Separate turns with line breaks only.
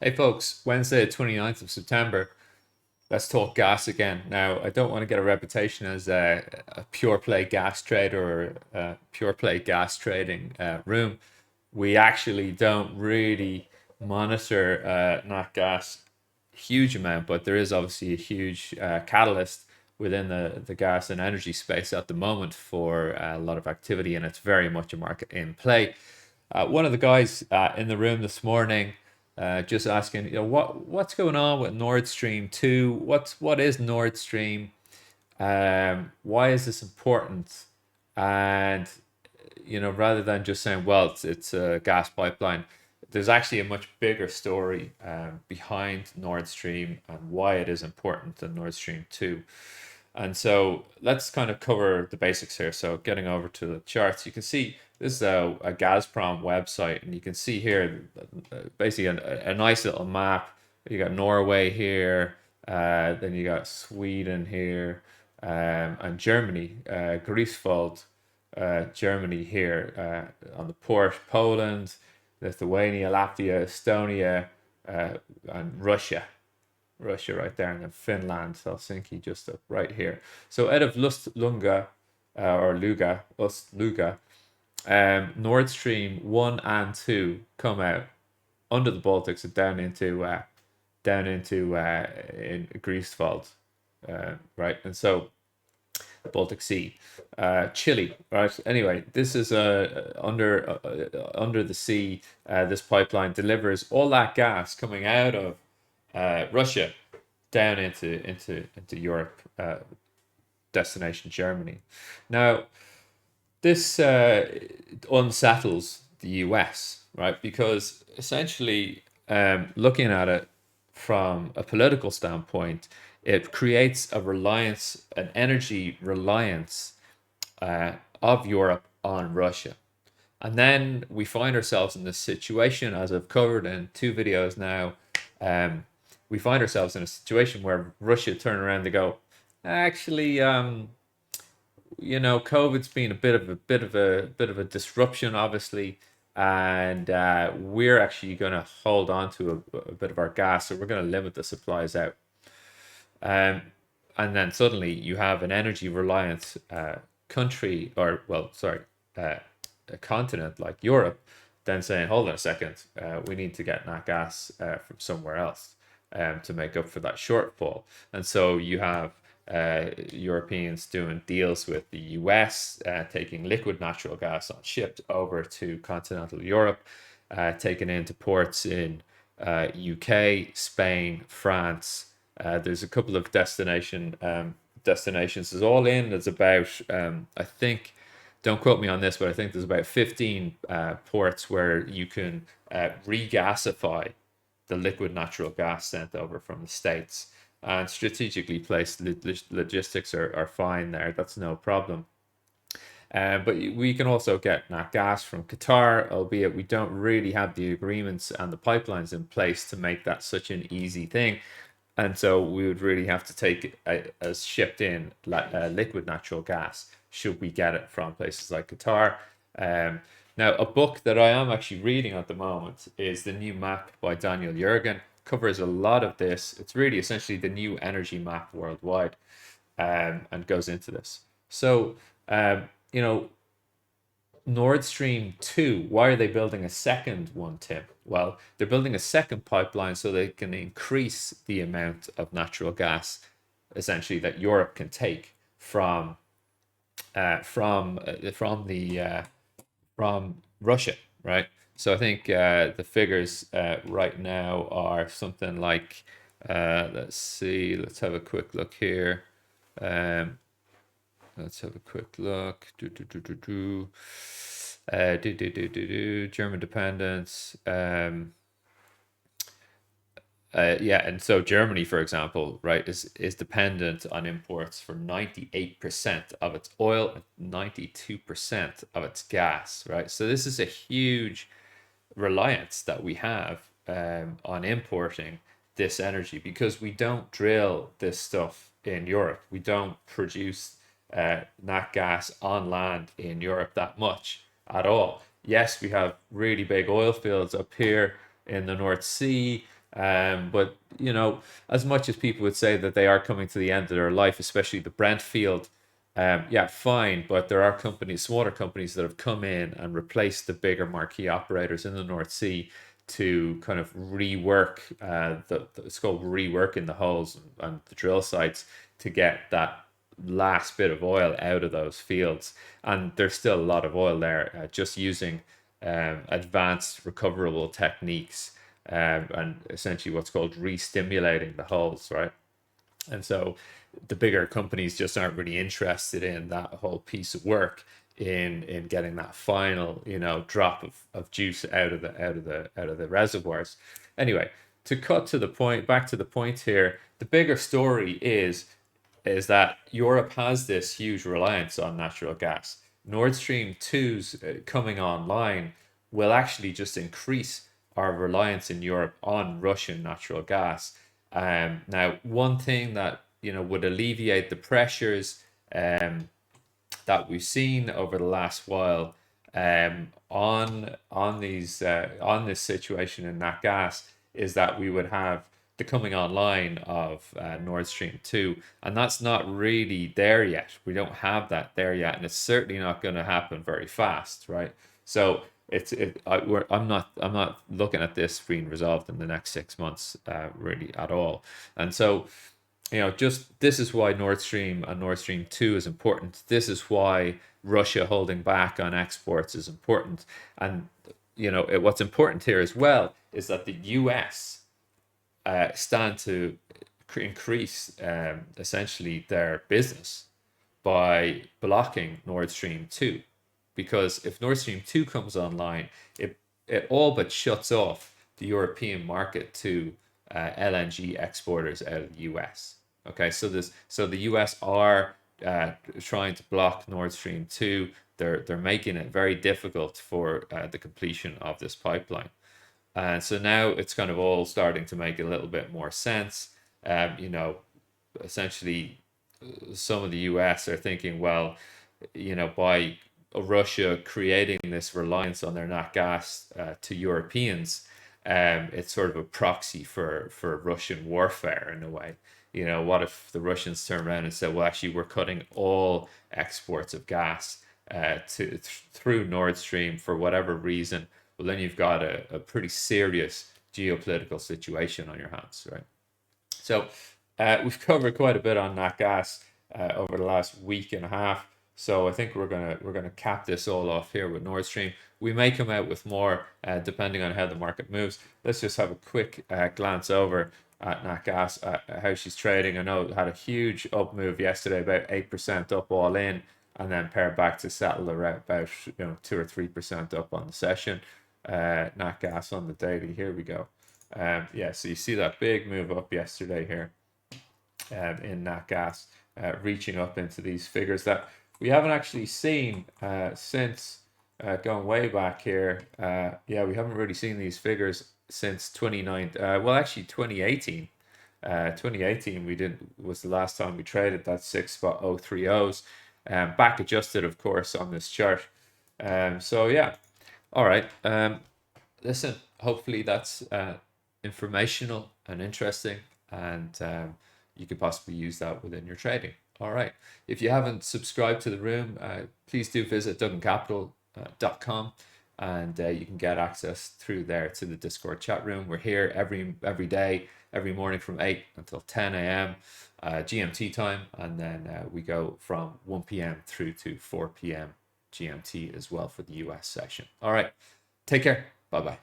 Hey folks, Wednesday, the 29th of September. Let's talk gas again. Now, I don't want to get a reputation as a pure play gas trader or a pure play gas trading room. We actually don't really monitor nat gas huge amount, but there is obviously a huge catalyst within the gas and energy space at the moment for a lot of activity, and it's very much a market in play. One of the guys in the room this morning just asking, what's going on with Nord Stream 2? What is Nord Stream? Why is this important? And rather than just saying, well, it's a gas pipeline, there's actually a much bigger story behind Nord Stream and why it is important than Nord Stream 2. And so let's kind of cover the basics here. So getting over to the charts, you can see this is a Gazprom website, and you can see here basically a nice little map. You got Norway here, then you got Sweden here, and Germany, Greifswald, Germany here on the port, Poland, Lithuania, Latvia, Estonia, and Russia right there, and then Finland, Helsinki just up right here. So out of Lustlunga, or Luga, Nord Stream 1 and 2 come out under the Baltics and down into in Greifswald, right? And so Baltic Sea, Chile, right? Anyway, this is under the sea. This pipeline delivers all that gas coming out of Russia down into Europe, destination Germany. Now, this unsettles the US, right? Because essentially, looking at it from a political standpoint, it creates a reliance, an energy reliance of Europe on Russia. And then we find ourselves in this situation, as I've covered in two videos now. We find ourselves in a situation where Russia turn around and go, actually, COVID's been a bit of a disruption, obviously, and we're actually going to hold on to a bit of our gas, so we're going to limit the supplies out. Um, and then suddenly you have an energy reliant country, or well, sorry, a continent like Europe, then saying, hold on a second, we need to get nat gas from somewhere else to make up for that shortfall. And so you have Europeans doing deals with the US, taking liquid natural gas on ships over to continental Europe, taken into ports in UK, Spain, France. There's a couple of destinations. It's all in. There's about I think, don't quote me on this, but I think there's about 15 ports where you can regasify the liquid natural gas sent over from the States. And strategically placed logistics are fine there. That's no problem. But we can also get nat gas from Qatar, albeit we don't really have the agreements and the pipelines in place to make that such an easy thing. And so we would really have to take it as shipped in liquid natural gas should we get it from places like Qatar. Um, Now, a book that I am actually reading at the moment is The New Map by Daniel Jurgen. Covers a lot of this. It's really essentially the new energy map worldwide, and goes into this. So, um, you know, Nord Stream 2, why are they building a second one, Tim? Well, they're building a second pipeline so they can increase the amount of natural gas essentially that Europe can take from Russia, right? So I think the figures right now are something like, let's see, let's have a quick look here. Um, let's have a quick look. German dependence. Yeah, and so Germany, for example, right, is dependent on imports for 98% of its oil and 92% of its gas, right? So this is a huge reliance that we have on importing this energy because we don't drill this stuff in Europe. We don't produce nat gas on land in Europe that much at all. Yes, we have really big oil fields up here in the North Sea. But as much as people would say that they are coming to the end of their life, especially the Brent field, yeah, fine. But there are companies, smaller companies, that have come in and replaced the bigger marquee operators in the North Sea to kind of rework it's called reworking the holes and the drill sites to get that last bit of oil out of those fields. And there's still a lot of oil there, just using advanced recoverable techniques, and essentially what's called re-stimulating the holes, right? And so the bigger companies just aren't really interested in that whole piece of work in getting that final, drop of juice out of the reservoirs. Anyway, to cut to the point, back to the point here, the bigger story is that Europe has this huge reliance on natural gas. Nord Stream 2's coming online will actually just increase our reliance in Europe on Russian natural gas. Now, one thing that would alleviate the pressures that we've seen over the last while on this situation in nat gas is that we would have the coming online of Nord Stream 2, and that's not really there yet. We don't have that there yet, and it's certainly not going to happen very fast, right? So I'm not looking at this being resolved in the next 6 months really at all. And so just this is why Nord Stream and Nord Stream 2 is important. This is why Russia holding back on exports is important. And, what's important here as well is that the US stand to increase essentially their business by blocking Nord Stream 2. Because if Nord Stream 2 comes online, it all but shuts off the European market to LNG exporters out of the US. Okay, so the US are trying to block Nord Stream 2. They're making it very difficult for the completion of this pipeline. And so now it's kind of all starting to make a little bit more sense. Essentially, some of the US are thinking, well, by Russia creating this reliance on their nat gas to Europeans, it's sort of a proxy for Russian warfare in a way. What if the Russians turn around and said, well, actually, we're cutting all exports of gas through Nord Stream for whatever reason? Well, then you've got a pretty serious geopolitical situation on your hands, right? So we've covered quite a bit on nat gas over the last week and a half. So I think we're gonna cap this all off here with Nord Stream. We may come out with more depending on how the market moves. Let's just have a quick glance over at nat gas, how she's trading. I know it had a huge up move yesterday, about 8% up all in, and then pared back to settle around about 2 or 3% up on the session. Nat gas on the daily. Here we go. Yeah, so you see that big move up yesterday here in nat gas, reaching up into these figures that we haven't actually seen since going way back here. Yeah, we haven't really seen these figures since 2019. Well, actually 2018. 2018 was the last time we traded that 6.030s. Back adjusted, of course, on this chart. So yeah, all right. Listen, hopefully that's informational and interesting, and you could possibly use that within your trading. All right. If you haven't subscribed to the room, please do visit duggancapital.com, and you can get access through there to the Discord chat room. We're here every day, every morning from 8 until 10 a.m. GMT time, and then we go from 1 p.m. through to 4 p.m. GMT as well for the US session. All right. Take care. Bye bye.